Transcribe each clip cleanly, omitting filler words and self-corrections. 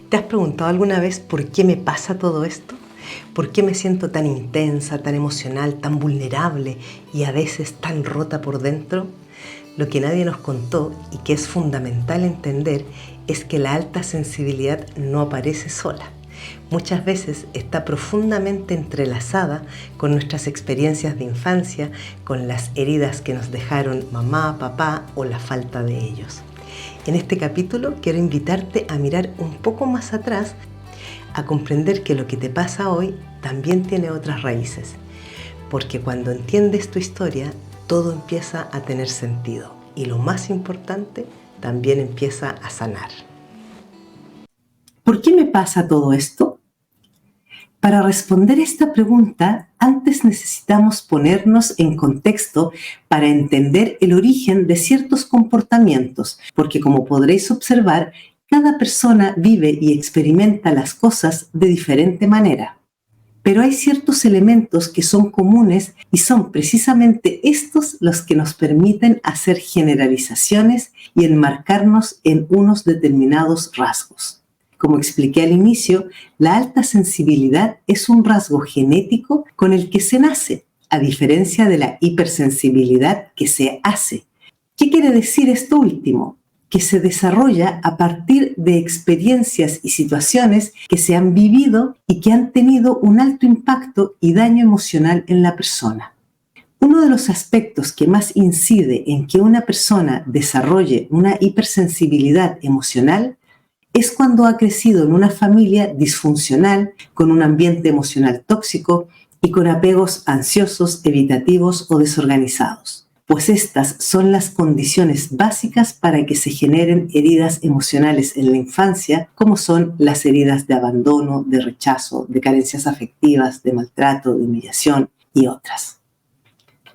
¿Te has preguntado alguna vez por qué me pasa todo esto? ¿Por qué me siento tan intensa, tan emocional, tan vulnerable y a veces tan rota por dentro? Lo que nadie nos contó y que es fundamental entender es que la alta sensibilidad no aparece sola. Muchas veces está profundamente entrelazada con nuestras experiencias de infancia, con las heridas que nos dejaron mamá, papá o la falta de ellos. En este capítulo quiero invitarte a mirar un poco más atrás, a comprender que lo que te pasa hoy también tiene otras raíces, porque cuando entiendes tu historia, todo empieza a tener sentido y lo más importante, también empieza a sanar. ¿Por qué me pasa todo esto? Para responder esta pregunta, antes necesitamos ponernos en contexto para entender el origen de ciertos comportamientos, porque como podréis observar, cada persona vive y experimenta las cosas de diferente manera. Pero hay ciertos elementos que son comunes y son precisamente estos los que nos permiten hacer generalizaciones y enmarcarnos en unos determinados rasgos. Como expliqué al inicio, la alta sensibilidad es un rasgo genético con el que se nace, a diferencia de la hipersensibilidad que se hace. ¿Qué quiere decir esto último? Que se desarrolla a partir de experiencias y situaciones que se han vivido y que han tenido un alto impacto y daño emocional en la persona. Uno de los aspectos que más incide en que una persona desarrolle una hipersensibilidad emocional es cuando ha crecido en una familia disfuncional, con un ambiente emocional tóxico y con apegos ansiosos, evitativos o desorganizados. Pues estas son las condiciones básicas para que se generen heridas emocionales en la infancia, como son las heridas de abandono, de rechazo, de carencias afectivas, de maltrato, de humillación y otras.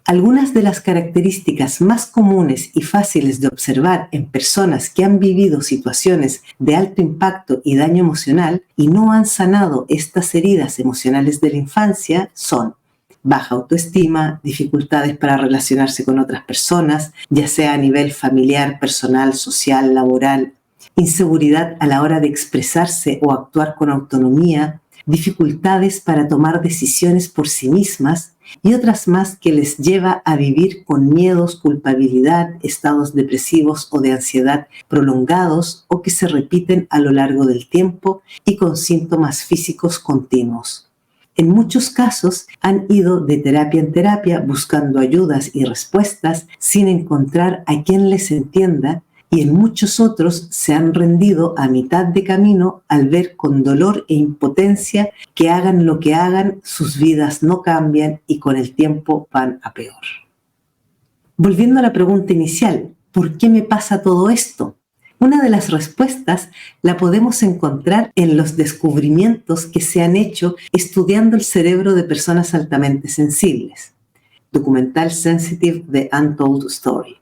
Algunas de las características más comunes y fáciles de observar en personas que han vivido situaciones de alto impacto y daño emocional y no han sanado estas heridas emocionales de la infancia son baja autoestima, dificultades para relacionarse con otras personas, ya sea a nivel familiar, personal, social, laboral, inseguridad a la hora de expresarse o actuar con autonomía, dificultades para tomar decisiones por sí mismas y otras más que les lleva a vivir con miedos, culpabilidad, estados depresivos o de ansiedad prolongados o que se repiten a lo largo del tiempo y con síntomas físicos continuos. En muchos casos han ido de terapia en terapia buscando ayudas y respuestas sin encontrar a quien les entienda y en muchos otros se han rendido a mitad de camino al ver con dolor e impotencia que hagan lo que hagan, sus vidas no cambian y con el tiempo van a peor. Volviendo a la pregunta inicial, ¿por qué me pasa todo esto? Una de las respuestas la podemos encontrar en los descubrimientos que se han hecho estudiando el cerebro de personas altamente sensibles. Documental Sensitive The Untold Story,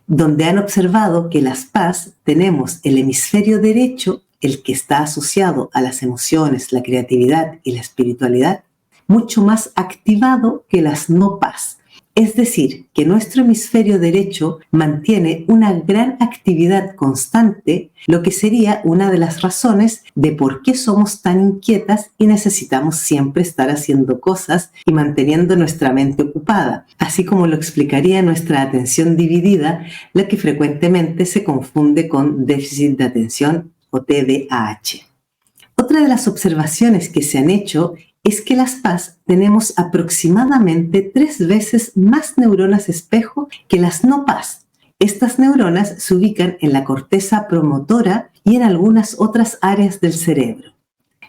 donde han observado que las PAS tenemos el hemisferio derecho, el que está asociado a las emociones, la creatividad y la espiritualidad, mucho más activado que las no PAS. Es decir, que nuestro hemisferio derecho mantiene una gran actividad constante, lo que sería una de las razones de por qué somos tan inquietas y necesitamos siempre estar haciendo cosas y manteniendo nuestra mente ocupada, así como lo explicaría nuestra atención dividida, la que frecuentemente se confunde con déficit de atención o TDAH. Otra de las observaciones que se han hecho es que las PAS tenemos aproximadamente 3 veces más neuronas espejo que las no PAS. Estas neuronas se ubican en la corteza promotora y en algunas otras áreas del cerebro.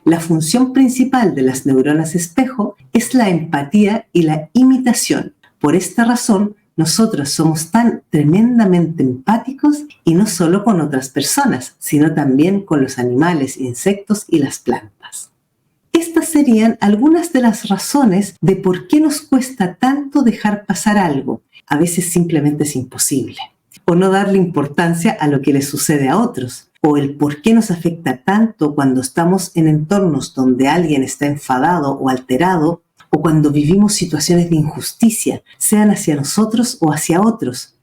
La función principal de las neuronas espejo es la empatía y la imitación. Por esta razón, nosotros somos tan tremendamente empáticos y no solo con otras personas, sino también con los animales, insectos y las plantas. Estas serían algunas de las razones de por qué nos cuesta tanto dejar pasar algo. A veces simplemente es imposible. O no darle importancia a lo que le sucede a otros. O el por qué nos afecta tanto cuando estamos en entornos donde alguien está enfadado o alterado, o cuando vivimos situaciones de injusticia, sean hacia nosotros o hacia otros.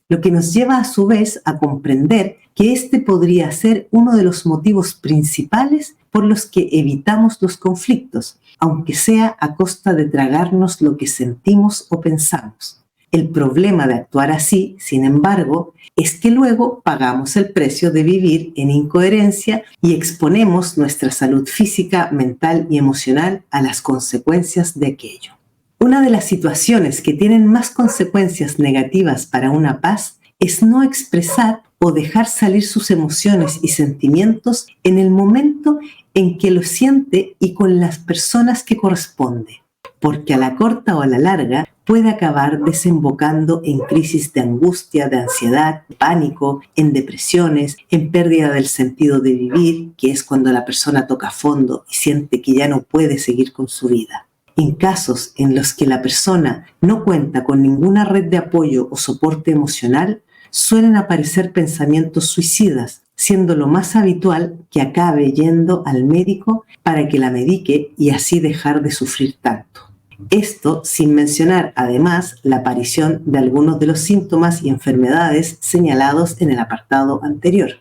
lo que nos lleva a su vez a comprender que este podría ser uno de los motivos principales por los que evitamos los conflictos, aunque sea a costa de tragarnos lo que sentimos o pensamos. El problema de actuar así, sin embargo, es que luego pagamos el precio de vivir en incoherencia y exponemos nuestra salud física, mental y emocional a las consecuencias de aquello. Una de las situaciones que tienen más consecuencias negativas para una paz es no expresar o dejar salir sus emociones y sentimientos en el momento en que lo siente y con las personas que corresponde, porque a la corta o a la larga puede acabar desembocando en crisis de angustia, de ansiedad, de pánico, en depresiones, en pérdida del sentido de vivir, que es cuando la persona toca fondo y siente que ya no puede seguir con su vida. En casos en los que la persona no cuenta con ninguna red de apoyo o soporte emocional, suelen aparecer pensamientos suicidas, siendo lo más habitual que acabe yendo al médico para que la medique y así dejar de sufrir tanto. Esto sin mencionar además la aparición de algunos de los síntomas y enfermedades señalados en el apartado anterior.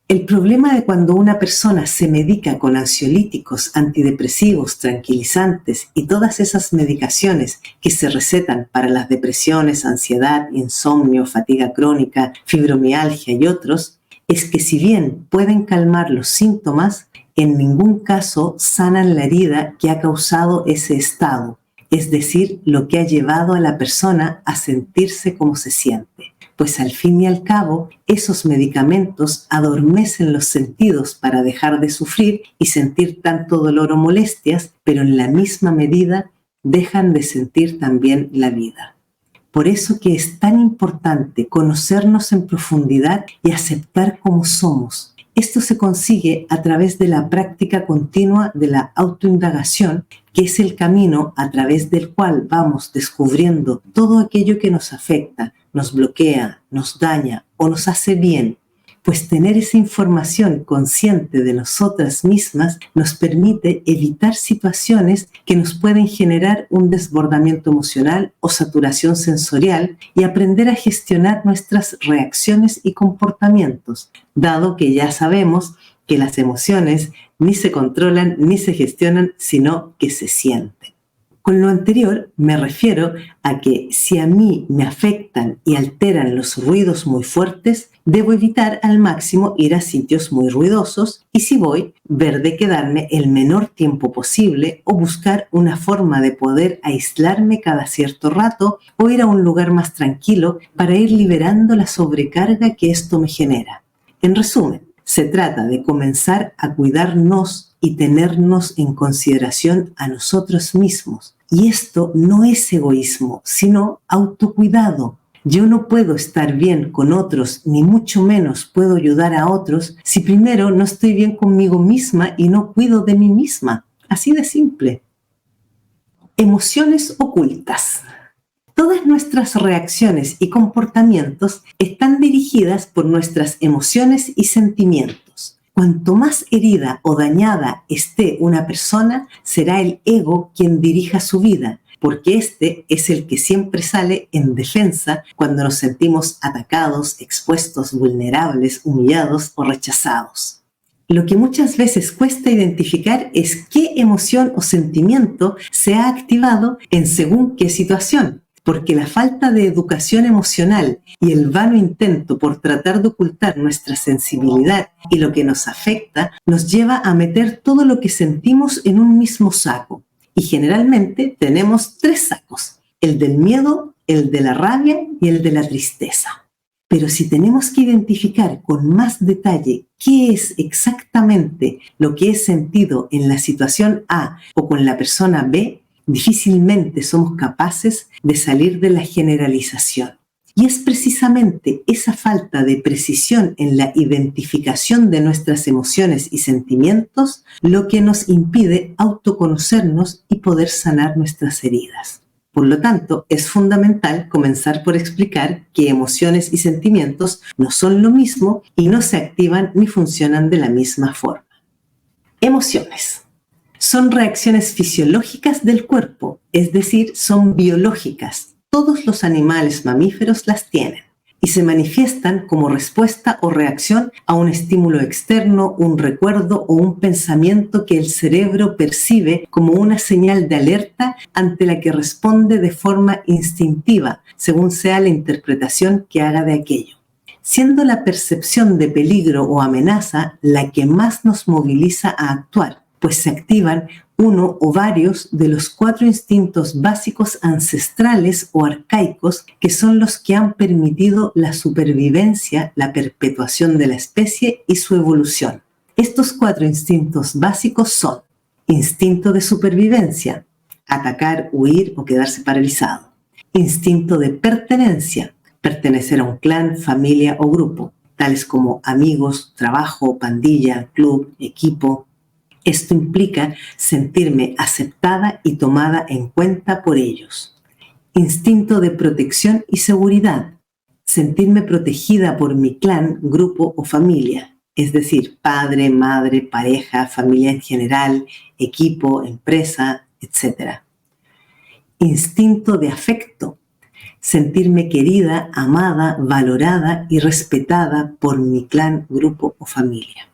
El problema de cuando una persona se medica con ansiolíticos, antidepresivos, tranquilizantes y todas esas medicaciones que se recetan para las depresiones, ansiedad, insomnio, fatiga crónica, fibromialgia y otros, es que si bien pueden calmar los síntomas, en ningún caso sanan la herida que ha causado ese estado, es decir, lo que ha llevado a la persona a sentirse como se siente. Pues al fin y al cabo, esos medicamentos adormecen los sentidos para dejar de sufrir y sentir tanto dolor o molestias, pero en la misma medida dejan de sentir también la vida. Por eso que es tan importante conocernos en profundidad y aceptar como somos. Esto se consigue a través de la práctica continua de la autoindagación, que es el camino a través del cual vamos descubriendo todo aquello que nos afecta, nos bloquea, nos daña o nos hace bien. Pues tener esa información consciente de nosotras mismas nos permite evitar situaciones que nos pueden generar un desbordamiento emocional o saturación sensorial y aprender a gestionar nuestras reacciones y comportamientos, dado que ya sabemos que las emociones ni se controlan ni se gestionan, sino que se sienten. Con lo anterior me refiero a que si a mí me afectan y alteran los ruidos muy fuertes, debo evitar al máximo ir a sitios muy ruidosos y si voy, ver de quedarme el menor tiempo posible o buscar una forma de poder aislarme cada cierto rato o ir a un lugar más tranquilo para ir liberando la sobrecarga que esto me genera. En resumen, se trata de comenzar a cuidarnos y tenernos en consideración a nosotros mismos. Y esto no es egoísmo, sino autocuidado. Yo no puedo estar bien con otros, ni mucho menos puedo ayudar a otros, si primero no estoy bien conmigo misma y no cuido de mí misma. Así de simple. Emociones ocultas. Todas nuestras reacciones y comportamientos están dirigidas por nuestras emociones y sentimientos. Cuanto más herida o dañada esté una persona, será el ego quien dirija su vida, porque este es el que siempre sale en defensa cuando nos sentimos atacados, expuestos, vulnerables, humillados o rechazados. Lo que muchas veces cuesta identificar es qué emoción o sentimiento se ha activado en según qué situación. Porque la falta de educación emocional y el vano intento por tratar de ocultar nuestra sensibilidad y lo que nos afecta nos lleva a meter todo lo que sentimos en un mismo saco. Y generalmente tenemos 3 sacos, el del miedo, el de la rabia y el de la tristeza. Pero si tenemos que identificar con más detalle qué es exactamente lo que he sentido en la situación A o con la persona B, difícilmente somos capaces de salir de la generalización. Y es precisamente esa falta de precisión en la identificación de nuestras emociones y sentimientos lo que nos impide autoconocernos y poder sanar nuestras heridas. Por lo tanto, es fundamental comenzar por explicar que emociones y sentimientos no son lo mismo y no se activan ni funcionan de la misma forma. Emociones. Son reacciones fisiológicas del cuerpo, es decir, son biológicas. Todos los animales mamíferos las tienen. y se manifiestan como respuesta o reacción a un estímulo externo, un recuerdo o un pensamiento que el cerebro percibe como una señal de alerta ante la que responde de forma instintiva, según sea la interpretación que haga de aquello. Siendo la percepción de peligro o amenaza la que más nos moviliza a actuar, pues se activan uno o varios de los 4 instintos básicos ancestrales o arcaicos que son los que han permitido la supervivencia, la perpetuación de la especie y su evolución. Estos 4 instintos básicos son: instinto de supervivencia, atacar, huir o quedarse paralizado; instinto de pertenencia, pertenecer a un clan, familia o grupo, tales como amigos, trabajo, pandilla, club, equipo. Esto implica sentirme aceptada y tomada en cuenta por ellos. Instinto de protección y seguridad, sentirme protegida por mi clan, grupo o familia, es decir, padre, madre, pareja, familia en general, equipo, empresa, etc. Instinto de afecto, sentirme querida, amada, valorada y respetada por mi clan, grupo o familia.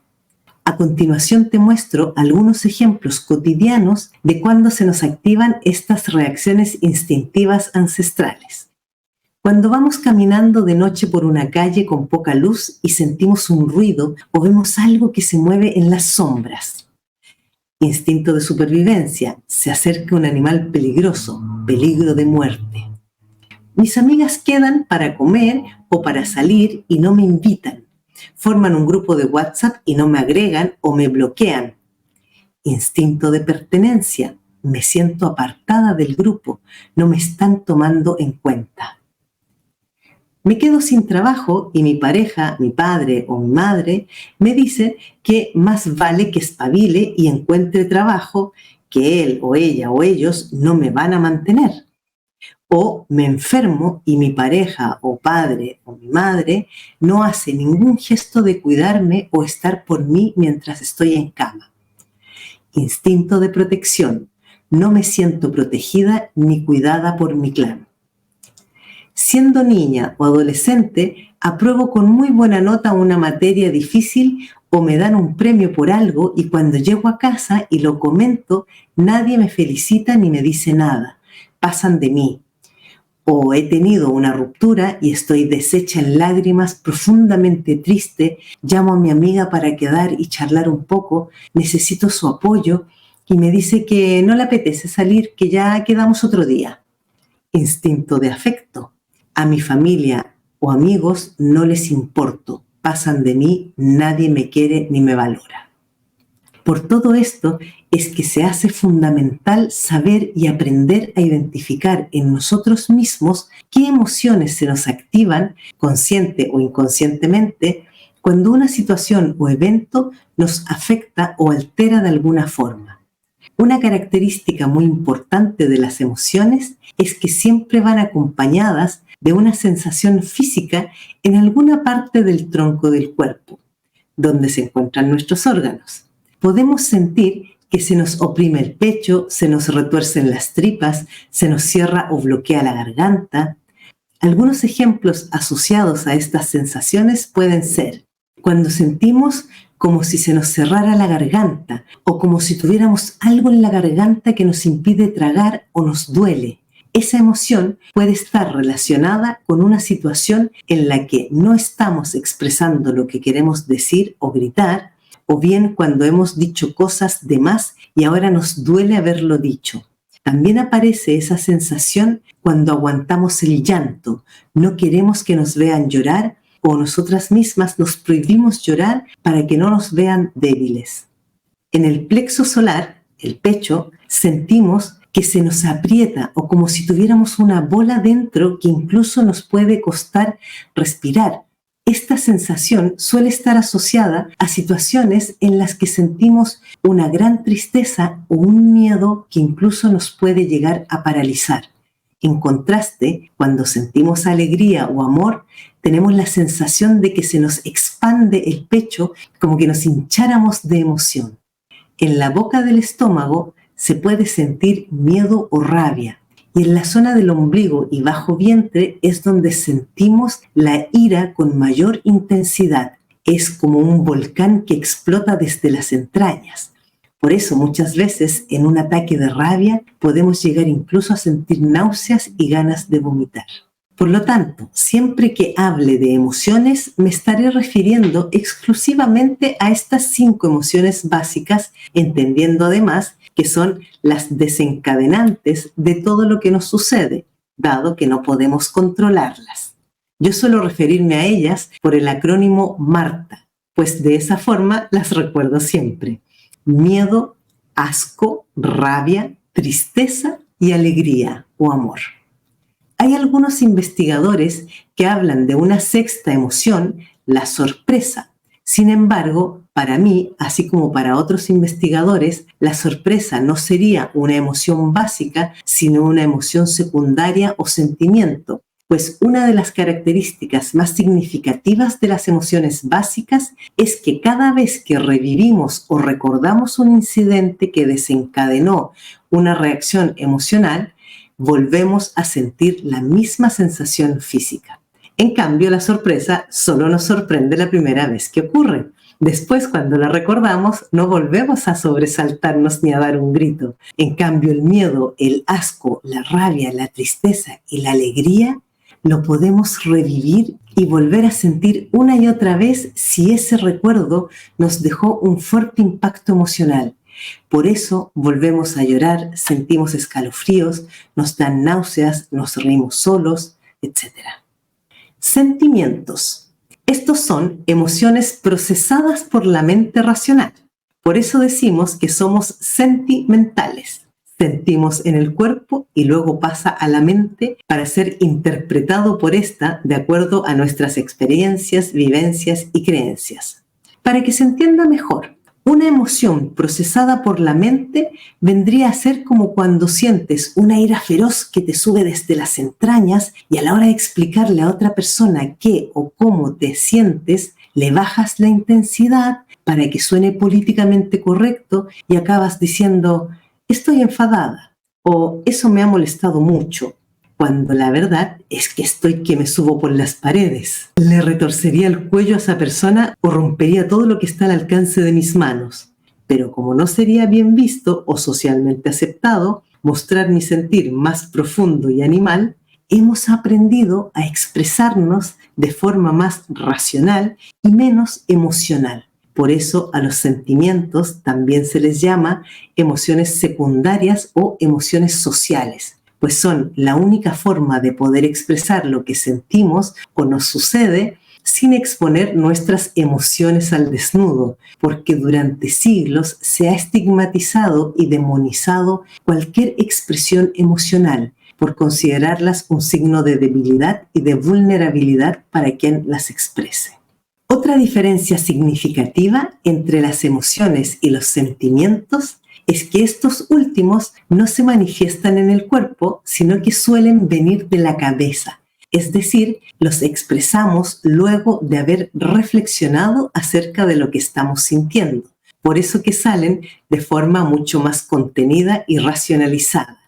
A continuación te muestro algunos ejemplos cotidianos de cuando se nos activan estas reacciones instintivas ancestrales. Cuando vamos caminando de noche por una calle con poca luz y sentimos un ruido o vemos algo que se mueve en las sombras. Instinto de supervivencia, se acerca un animal peligroso, peligro de muerte. Mis amigas quedan para comer o para salir y no me invitan. Forman un grupo de WhatsApp y no me agregan o me bloquean. Instinto de pertenencia. Me siento apartada del grupo. No me están tomando en cuenta. Me quedo sin trabajo y mi pareja, mi padre o mi madre me dice que más vale que espabile y encuentre trabajo, que él o ella o ellos no me van a mantener. O me enfermo y mi pareja o padre o mi madre no hace ningún gesto de cuidarme o estar por mí mientras estoy en cama. Instinto de protección. No me siento protegida ni cuidada por mi clan. Siendo niña o adolescente, apruebo con muy buena nota una materia difícil o me dan un premio por algo y cuando llego a casa y lo comento, nadie me felicita ni me dice nada. Pasan de mí. O he tenido una ruptura y estoy deshecha en lágrimas, profundamente triste, llamo a mi amiga para quedar y charlar un poco, necesito su apoyo y me dice que no le apetece salir, que ya quedamos otro día. Instinto de afecto. A mi familia o amigos no les importo, pasan de mí, nadie me quiere ni me valora. Por todo esto es que se hace fundamental saber y aprender a identificar en nosotros mismos qué emociones se nos activan, consciente o inconscientemente, cuando una situación o evento nos afecta o altera de alguna forma. Una característica muy importante de las emociones es que siempre van acompañadas de una sensación física en alguna parte del tronco del cuerpo, donde se encuentran nuestros órganos. Podemos sentir que se nos oprime el pecho, se nos retuercen las tripas, se nos cierra o bloquea la garganta. Algunos ejemplos asociados a estas sensaciones pueden ser cuando sentimos como si se nos cerrara la garganta o como si tuviéramos algo en la garganta que nos impide tragar o nos duele. Esa emoción puede estar relacionada con una situación en la que no estamos expresando lo que queremos decir o gritar, o bien cuando hemos dicho cosas de más y ahora nos duele haberlo dicho. También aparece esa sensación cuando aguantamos el llanto, no queremos que nos vean llorar o nosotras mismas nos prohibimos llorar para que no nos vean débiles. En el plexo solar, el pecho, sentimos que se nos aprieta o como si tuviéramos una bola dentro que incluso nos puede costar respirar. Esta sensación suele estar asociada a situaciones en las que sentimos una gran tristeza o un miedo que incluso nos puede llegar a paralizar. En contraste, cuando sentimos alegría o amor, tenemos la sensación de que se nos expande el pecho como que nos hincháramos de emoción. En la boca del estómago se puede sentir miedo o rabia Y en la zona del ombligo y bajo vientre es donde sentimos la ira con mayor intensidad. Es como un volcán que explota desde las entrañas. Por eso muchas veces en un ataque de rabia podemos llegar incluso a sentir náuseas y ganas de vomitar. Por lo tanto, siempre que hable de emociones, me estaré refiriendo exclusivamente a estas 5 emociones básicas, entendiendo además que son las desencadenantes de todo lo que nos sucede, dado que no podemos controlarlas. Yo suelo referirme a ellas por el acrónimo MARTA, pues de esa forma las recuerdo siempre: miedo, asco, rabia, tristeza y alegría o amor. Hay algunos investigadores que hablan de una 6ª emoción, la sorpresa. Sin embargo, para mí, así como para otros investigadores, la sorpresa no sería una emoción básica, sino una emoción secundaria o sentimiento, pues una de las características más significativas de las emociones básicas es que cada vez que revivimos o recordamos un incidente que desencadenó una reacción emocional, volvemos a sentir la misma sensación física. En cambio, la sorpresa solo nos sorprende la primera vez que ocurre. Después, cuando la recordamos, no volvemos a sobresaltarnos ni a dar un grito. En cambio, el miedo, el asco, la rabia, la tristeza y la alegría lo podemos revivir y volver a sentir una y otra vez si ese recuerdo nos dejó un fuerte impacto emocional. Por eso volvemos a llorar, sentimos escalofríos, nos dan náuseas, nos reímos solos, etc. Sentimientos. Estos son emociones procesadas por la mente racional. Por eso decimos que somos sentimentales. Sentimos en el cuerpo y luego pasa a la mente para ser interpretado por esta de acuerdo a nuestras experiencias, vivencias y creencias. Para que se entienda mejor, una emoción procesada por la mente vendría a ser como cuando sientes una ira feroz que te sube desde las entrañas y a la hora de explicarle a otra persona qué o cómo te sientes, le bajas la intensidad para que suene políticamente correcto y acabas diciendo: estoy enfadada o eso me ha molestado mucho, cuando la verdad es que estoy que me subo por las paredes. Le retorcería el cuello a esa persona o rompería todo lo que está al alcance de mis manos. Pero como no sería bien visto o socialmente aceptado mostrar mi sentir más profundo y animal, hemos aprendido a expresarnos de forma más racional y menos emocional. Por eso a los sentimientos también se les llama emociones secundarias o emociones sociales, pues son la única forma de poder expresar lo que sentimos o nos sucede sin exponer nuestras emociones al desnudo, porque durante siglos se ha estigmatizado y demonizado cualquier expresión emocional por considerarlas un signo de debilidad y de vulnerabilidad para quien las exprese. Otra diferencia significativa entre las emociones y los sentimientos es que estos últimos no se manifiestan en el cuerpo, sino que suelen venir de la cabeza. Es decir, los expresamos luego de haber reflexionado acerca de lo que estamos sintiendo. Por eso que salen de forma mucho más contenida y racionalizada.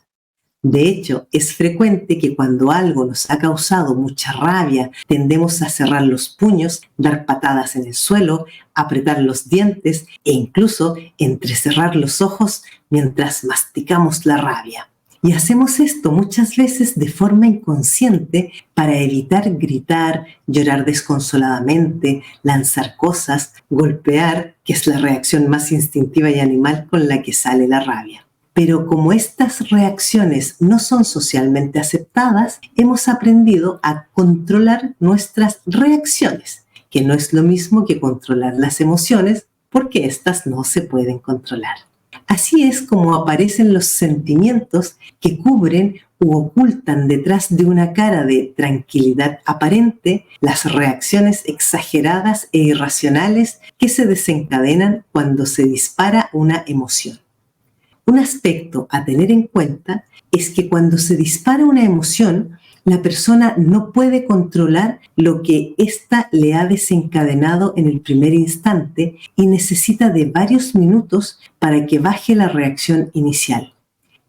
De hecho, es frecuente que cuando algo nos ha causado mucha rabia, tendemos a cerrar los puños, dar patadas en el suelo, apretar los dientes e incluso entrecerrar los ojos mientras masticamos la rabia. Y hacemos esto muchas veces de forma inconsciente para evitar gritar, llorar desconsoladamente, lanzar cosas, golpear, que es la reacción más instintiva y animal con la que sale la rabia. Pero como estas reacciones no son socialmente aceptadas, hemos aprendido a controlar nuestras reacciones, que no es lo mismo que controlar las emociones, porque estas no se pueden controlar. Así es como aparecen los sentimientos que cubren u ocultan detrás de una cara de tranquilidad aparente las reacciones exageradas e irracionales que se desencadenan cuando se dispara una emoción. Un aspecto a tener en cuenta es que cuando se dispara una emoción, la persona no puede controlar lo que ésta le ha desencadenado en el primer instante y necesita de varios minutos para que baje la reacción inicial.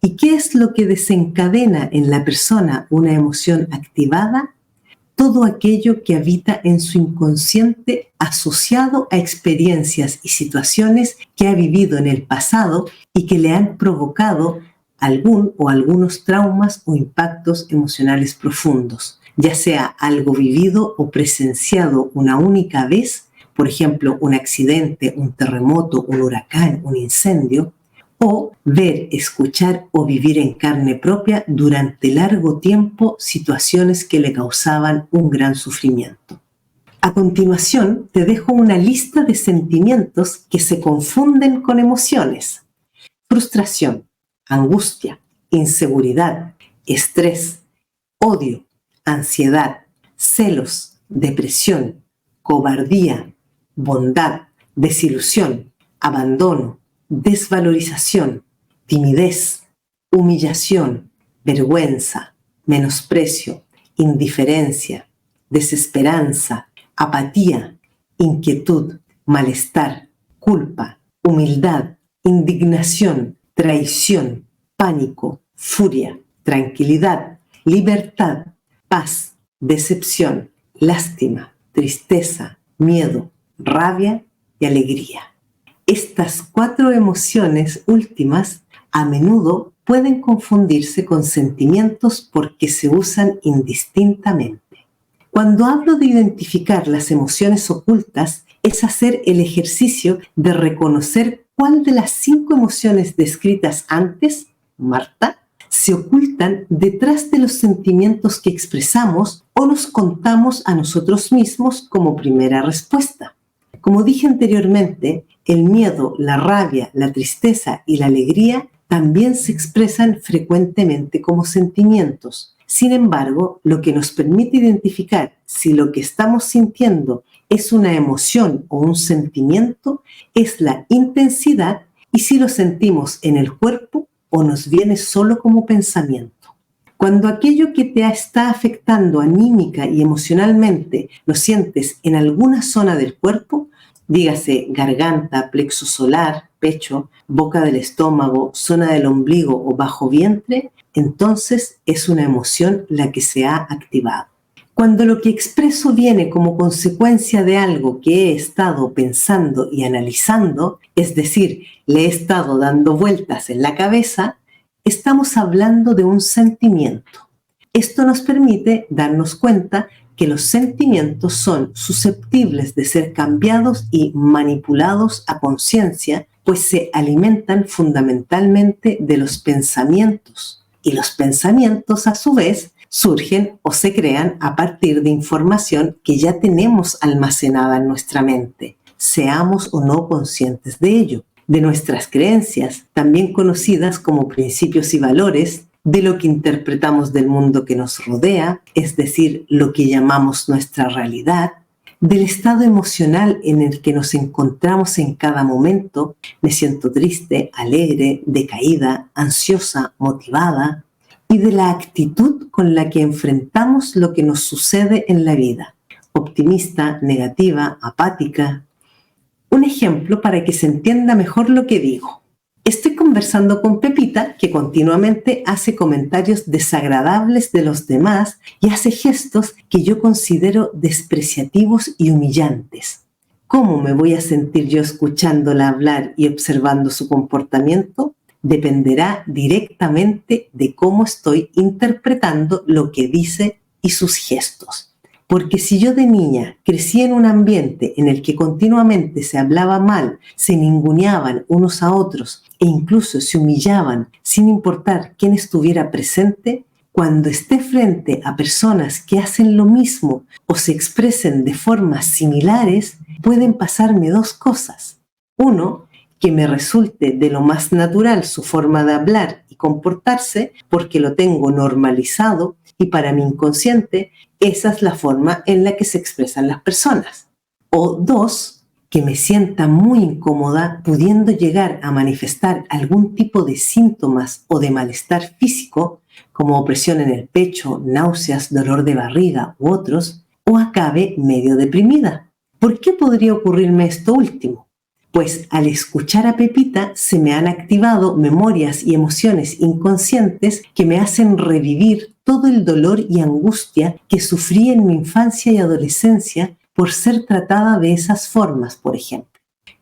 ¿Y qué es lo que desencadena en la persona una emoción activada? Todo aquello que habita en su inconsciente asociado a experiencias y situaciones que ha vivido en el pasado y que le han provocado algún o algunos traumas o impactos emocionales profundos, ya sea algo vivido o presenciado una única vez, por ejemplo, un accidente, un terremoto, un huracán, un incendio, o ver, escuchar o vivir en carne propia durante largo tiempo situaciones que le causaban un gran sufrimiento. A continuación, te dejo una lista de sentimientos que se confunden con emociones: frustración, angustia, inseguridad, estrés, odio, ansiedad, celos, depresión, cobardía, bondad, desilusión, abandono, desvalorización, timidez, humillación, vergüenza, menosprecio, indiferencia, desesperanza, apatía, inquietud, malestar, culpa, humildad, indignación, traición, pánico, furia, tranquilidad, libertad, paz, decepción, lástima, tristeza, miedo, rabia y alegría. Estas 4 emociones últimas a menudo pueden confundirse con sentimientos porque se usan indistintamente. Cuando hablo de identificar las emociones ocultas, es hacer el ejercicio de reconocer cuál de las 5 emociones descritas antes, Marta, se ocultan detrás de los sentimientos que expresamos o nos contamos a nosotros mismos como primera respuesta. Como dije anteriormente, el miedo, la rabia, la tristeza y la alegría también se expresan frecuentemente como sentimientos. Sin embargo, lo que nos permite identificar si lo que estamos sintiendo es una emoción o un sentimiento es la intensidad y si lo sentimos en el cuerpo o nos viene solo como pensamiento. Cuando aquello que te está afectando anímica y emocionalmente lo sientes en alguna zona del cuerpo, dígase garganta, plexo solar, pecho, boca del estómago, zona del ombligo o bajo vientre, entonces es una emoción la que se ha activado. Cuando lo que expreso viene como consecuencia de algo que he estado pensando y analizando, es decir, le he estado dando vueltas en la cabeza, estamos hablando de un sentimiento. Esto nos permite darnos cuenta que los sentimientos son susceptibles de ser cambiados y manipulados a conciencia, pues se alimentan fundamentalmente de los pensamientos. Y los pensamientos, a su vez, surgen o se crean a partir de información que ya tenemos almacenada en nuestra mente, seamos o no conscientes de ello, de nuestras creencias, también conocidas como principios y valores, de lo que interpretamos del mundo que nos rodea, es decir, lo que llamamos nuestra realidad, del estado emocional en el que nos encontramos en cada momento: me siento triste, alegre, decaída, ansiosa, motivada, y de la actitud con la que enfrentamos lo que nos sucede en la vida: optimista, negativa, apática. Un ejemplo para que se entienda mejor lo que digo. Estoy conversando con Pepita, que continuamente hace comentarios desagradables de los demás y hace gestos que yo considero despreciativos y humillantes. ¿Cómo me voy a sentir yo escuchándola hablar y observando su comportamiento? Dependerá directamente de cómo estoy interpretando lo que dice y sus gestos. Porque si yo de niña crecí en un ambiente en el que continuamente se hablaba mal, se ninguneaban unos a otros e incluso se humillaban sin importar quién estuviera presente, cuando esté frente a personas que hacen lo mismo o se expresen de formas similares, pueden pasarme 2 cosas. 1, que me resulte de lo más natural su forma de hablar y comportarse porque lo tengo normalizado y para mi inconsciente esa es la forma en la que se expresan las personas. O 2, que me sienta muy incómoda pudiendo llegar a manifestar algún tipo de síntomas o de malestar físico, como opresión en el pecho, náuseas, dolor de barriga u otros, o acabe medio deprimida. ¿Por qué podría ocurrirme esto último? pues al escuchar a Pepita se me han activado memorias y emociones inconscientes que me hacen revivir todo el dolor y angustia que sufrí en mi infancia y adolescencia por ser tratada de esas formas, por ejemplo.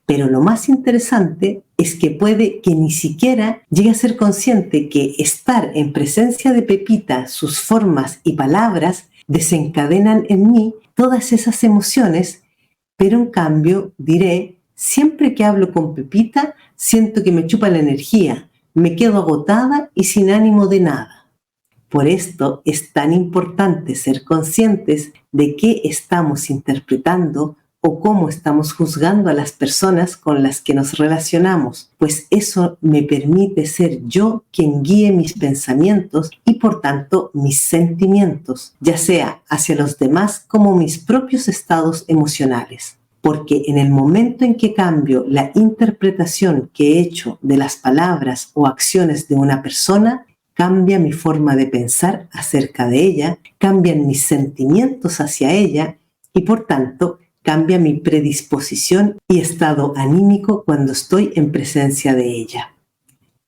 Pero lo más interesante es que puede que ni siquiera llegue a ser consciente que estar en presencia de Pepita, sus formas y palabras desencadenan en mí todas esas emociones, pero en cambio diré, siempre que hablo con Pepita, siento que me chupa la energía, me quedo agotada y sin ánimo de nada. Por esto es tan importante ser conscientes de qué estamos interpretando o cómo estamos juzgando a las personas con las que nos relacionamos, pues eso me permite ser yo quien guíe mis pensamientos y por tanto mis sentimientos, ya sea hacia los demás como mis propios estados emocionales. Porque en el momento en que cambio la interpretación que he hecho de las palabras o acciones de una persona, cambia mi forma de pensar acerca de ella, cambian mis sentimientos hacia ella y por tanto cambia mi predisposición y estado anímico cuando estoy en presencia de ella.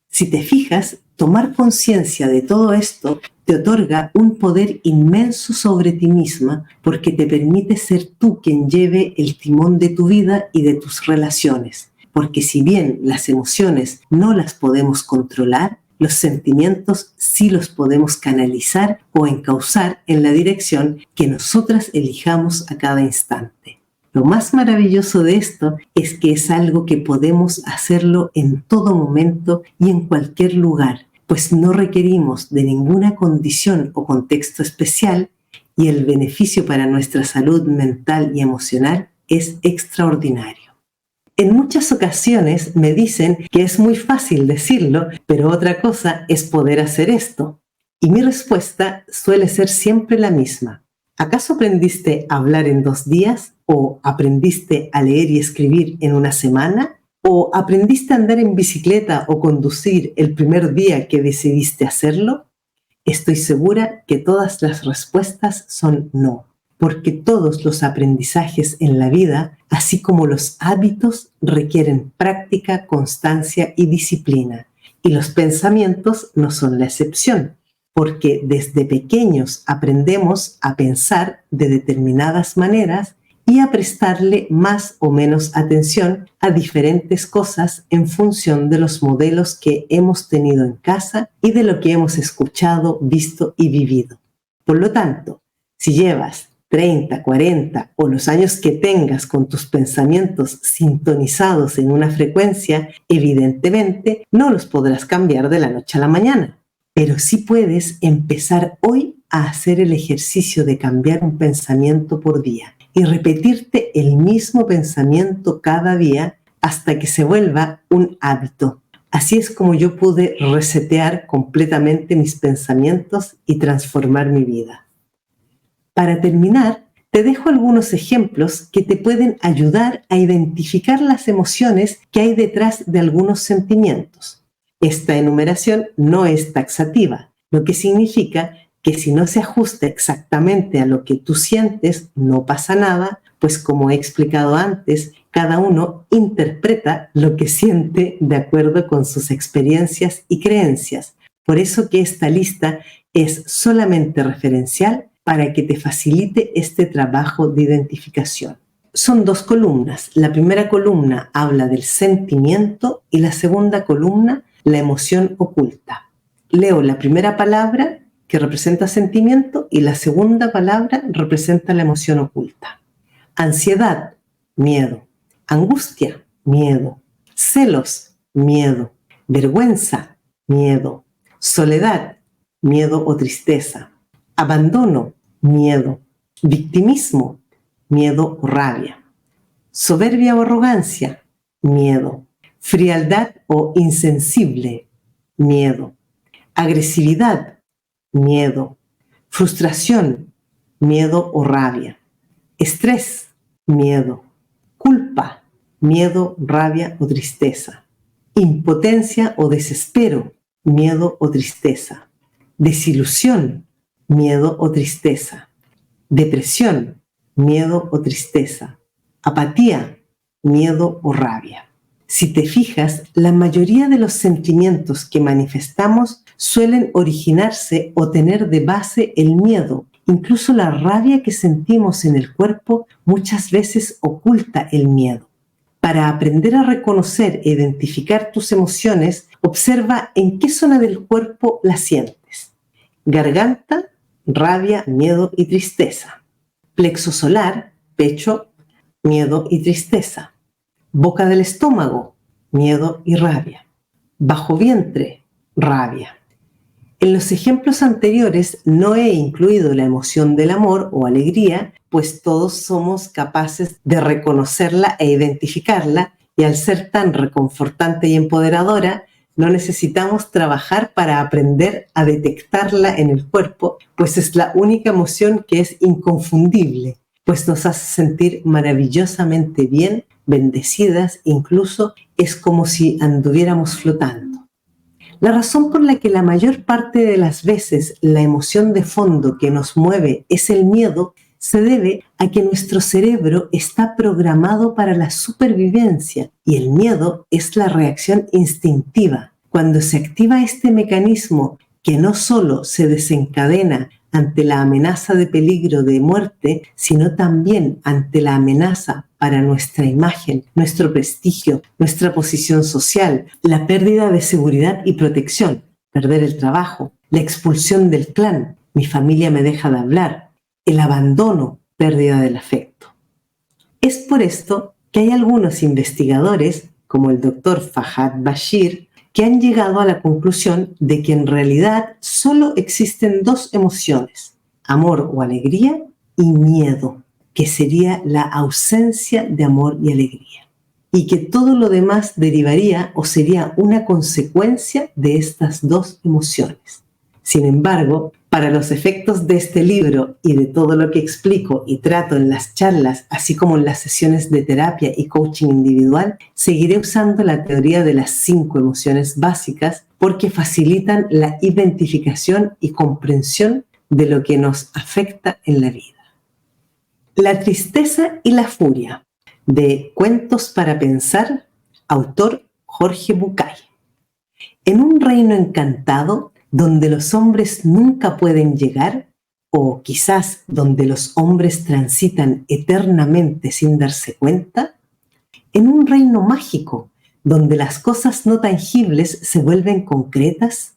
Si te fijas, tomar conciencia de todo esto te otorga un poder inmenso sobre ti misma porque te permite ser tú quien lleve el timón de tu vida y de tus relaciones. Porque si bien las emociones no las podemos controlar, los sentimientos sí los podemos canalizar o encauzar en la dirección que nosotras elijamos a cada instante. Lo más maravilloso de esto es que es algo que podemos hacerlo en todo momento y en cualquier lugar, pues no requerimos de ninguna condición o contexto especial y el beneficio para nuestra salud mental y emocional es extraordinario. En muchas ocasiones me dicen que es muy fácil decirlo, pero otra cosa es poder hacer esto. Y mi respuesta suele ser siempre la misma. ¿Acaso aprendiste a hablar en 2 días? ¿O aprendiste a leer y escribir en una semana? ¿O aprendiste a andar en bicicleta o conducir el primer día que decidiste hacerlo? Estoy segura que todas las respuestas son no, porque todos los aprendizajes en la vida, así como los hábitos, requieren práctica, constancia y disciplina. Y los pensamientos no son la excepción, porque desde pequeños aprendemos a pensar de determinadas maneras y a prestarle más o menos atención a diferentes cosas en función de los modelos que hemos tenido en casa y de lo que hemos escuchado, visto y vivido. Por lo tanto, si llevas 30, 40 o los años que tengas con tus pensamientos sintonizados en una frecuencia, evidentemente no los podrás cambiar de la noche a la mañana. Pero sí puedes empezar hoy a hacer el ejercicio de cambiar un pensamiento por día y repetirte el mismo pensamiento cada día hasta que se vuelva un hábito. Así es como yo pude resetear completamente mis pensamientos y transformar mi vida. Para terminar, te dejo algunos ejemplos que te pueden ayudar a identificar las emociones que hay detrás de algunos sentimientos. Esta enumeración no es taxativa, lo que significa que si no se ajusta exactamente a lo que tú sientes, no pasa nada, pues como he explicado antes, cada uno interpreta lo que siente de acuerdo con sus experiencias y creencias. Por eso que esta lista es solamente referencial para que te facilite este trabajo de identificación. Son 2 columnas. La primera columna habla del sentimiento y la segunda columna, la emoción oculta. Leo la primera palabra que representa sentimiento y la segunda palabra representa la emoción oculta. Ansiedad, miedo. Angustia, miedo. Celos, miedo. Vergüenza, miedo. Soledad, miedo o tristeza. Abandono, miedo. Victimismo, miedo o rabia. Soberbia o arrogancia, miedo. Frialdad o insensible, miedo. Agresividad, miedo. Frustración, miedo o rabia. Estrés, miedo. Culpa, miedo, rabia o tristeza. Impotencia o desespero, miedo o tristeza. Desilusión, miedo o tristeza. Depresión, miedo o tristeza. Apatía, miedo o rabia. Si te fijas, la mayoría de los sentimientos que manifestamos suelen originarse o tener de base el miedo. Incluso la rabia que sentimos en el cuerpo muchas veces oculta el miedo. Para aprender a reconocer e identificar tus emociones, observa en qué zona del cuerpo las sientes. Garganta, rabia, miedo y tristeza. Plexo solar, pecho, miedo y tristeza. Boca del estómago, miedo y rabia. Bajo vientre, rabia. En los ejemplos anteriores no he incluido la emoción del amor o alegría, pues todos somos capaces de reconocerla e identificarla, y al ser tan reconfortante y empoderadora, no necesitamos trabajar para aprender a detectarla en el cuerpo, pues es la única emoción que es inconfundible, pues nos hace sentir maravillosamente bien, bendecidas, incluso es como si anduviéramos flotando. La razón por la que la mayor parte de las veces la emoción de fondo que nos mueve es el miedo se debe a que nuestro cerebro está programado para la supervivencia y el miedo es la reacción instintiva. Cuando se activa este mecanismo que no solo se desencadena ante la amenaza de peligro de muerte, sino también ante la amenaza para nuestra imagen, nuestro prestigio, nuestra posición social, la pérdida de seguridad y protección, perder el trabajo, la expulsión del clan, mi familia me deja de hablar, el abandono, pérdida del afecto. Es por esto que hay algunos investigadores, como el Dr. Fahad Bashir, que han llegado a la conclusión de que en realidad solo existen dos emociones, amor o alegría y miedo, que sería la ausencia de amor y alegría, y que todo lo demás derivaría o sería una consecuencia de estas dos emociones. Sin embargo, para los efectos de este libro y de todo lo que explico y trato en las charlas, así como en las sesiones de terapia y coaching individual, seguiré usando la teoría de las 5 emociones básicas porque facilitan la identificación y comprensión de lo que nos afecta en la vida. La tristeza y la furia, de Cuentos para Pensar, autor Jorge Bucay. En un reino encantado, donde los hombres nunca pueden llegar, o quizás donde los hombres transitan eternamente sin darse cuenta, en un reino mágico, donde las cosas no tangibles se vuelven concretas,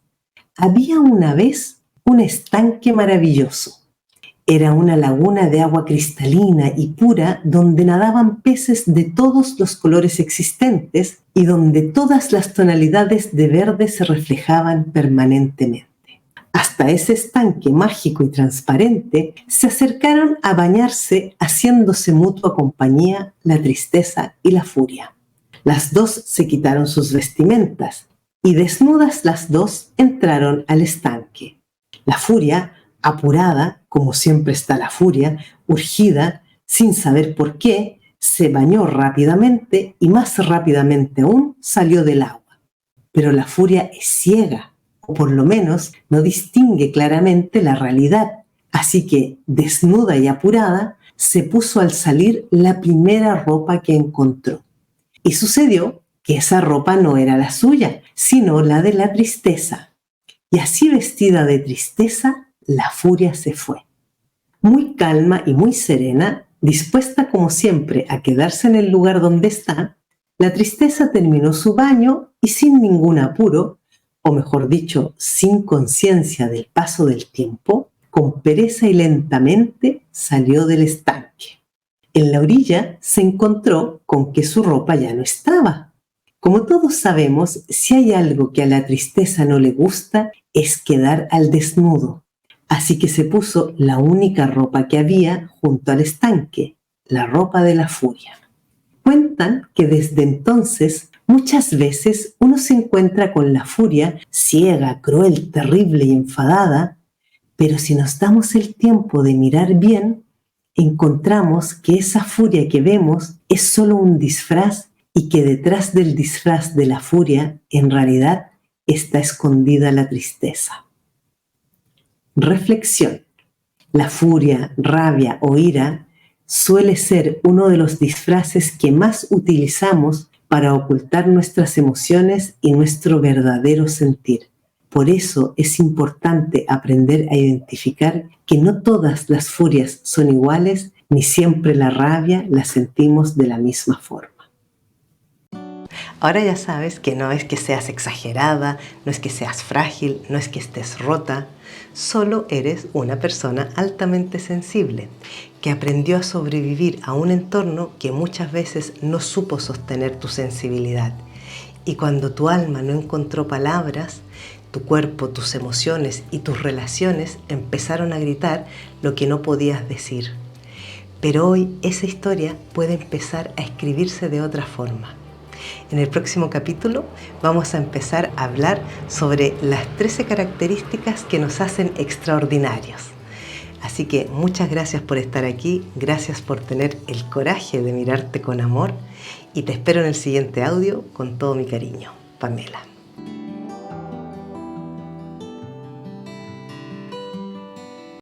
había una vez un estanque maravilloso. Era una laguna de agua cristalina y pura donde nadaban peces de todos los colores existentes y donde todas las tonalidades de verde se reflejaban permanentemente. Hasta ese estanque mágico y transparente se acercaron a bañarse haciéndose mutua compañía la tristeza y la furia. Las dos se quitaron sus vestimentas y desnudas las dos entraron al estanque. La furia, apurada, como siempre está la furia, urgida, sin saber por qué, se bañó rápidamente y más rápidamente aún salió del agua. Pero la furia es ciega, o por lo menos no distingue claramente la realidad, así que, desnuda y apurada, se puso al salir la primera ropa que encontró. Y sucedió que esa ropa no era la suya, sino la de la tristeza. Y así vestida de tristeza, la furia se fue. Muy calma y muy serena, dispuesta como siempre a quedarse en el lugar donde está, la tristeza terminó su baño y sin ningún apuro, o mejor dicho, sin conciencia del paso del tiempo, con pereza y lentamente salió del estanque. En la orilla se encontró con que su ropa ya no estaba. Como todos sabemos, si hay algo que a la tristeza no le gusta, es quedar al desnudo. Así que se puso la única ropa que había junto al estanque, la ropa de la furia. Cuentan que desde entonces muchas veces uno se encuentra con la furia ciega, cruel, terrible y enfadada, pero si nos damos el tiempo de mirar bien, encontramos que esa furia que vemos es solo un disfraz y que detrás del disfraz de la furia en realidad está escondida la tristeza. Reflexión. La furia, rabia o ira suele ser uno de los disfraces que más utilizamos para ocultar nuestras emociones y nuestro verdadero sentir. Por eso es importante aprender a identificar que no todas las furias son iguales, ni siempre la rabia la sentimos de la misma forma. Ahora ya sabes que no es que seas exagerada, no es que seas frágil, no es que estés rota, solo eres una persona altamente sensible que aprendió a sobrevivir a un entorno que muchas veces no supo sostener tu sensibilidad. Y cuando tu alma no encontró palabras, tu cuerpo, tus emociones y tus relaciones empezaron a gritar lo que no podías decir. Pero hoy esa historia puede empezar a escribirse de otra forma. En el próximo capítulo vamos a empezar a hablar sobre las 13 características que nos hacen extraordinarios. Así que muchas gracias por estar aquí, gracias por tener el coraje de mirarte con amor y te espero en el siguiente audio con todo mi cariño. Pamela.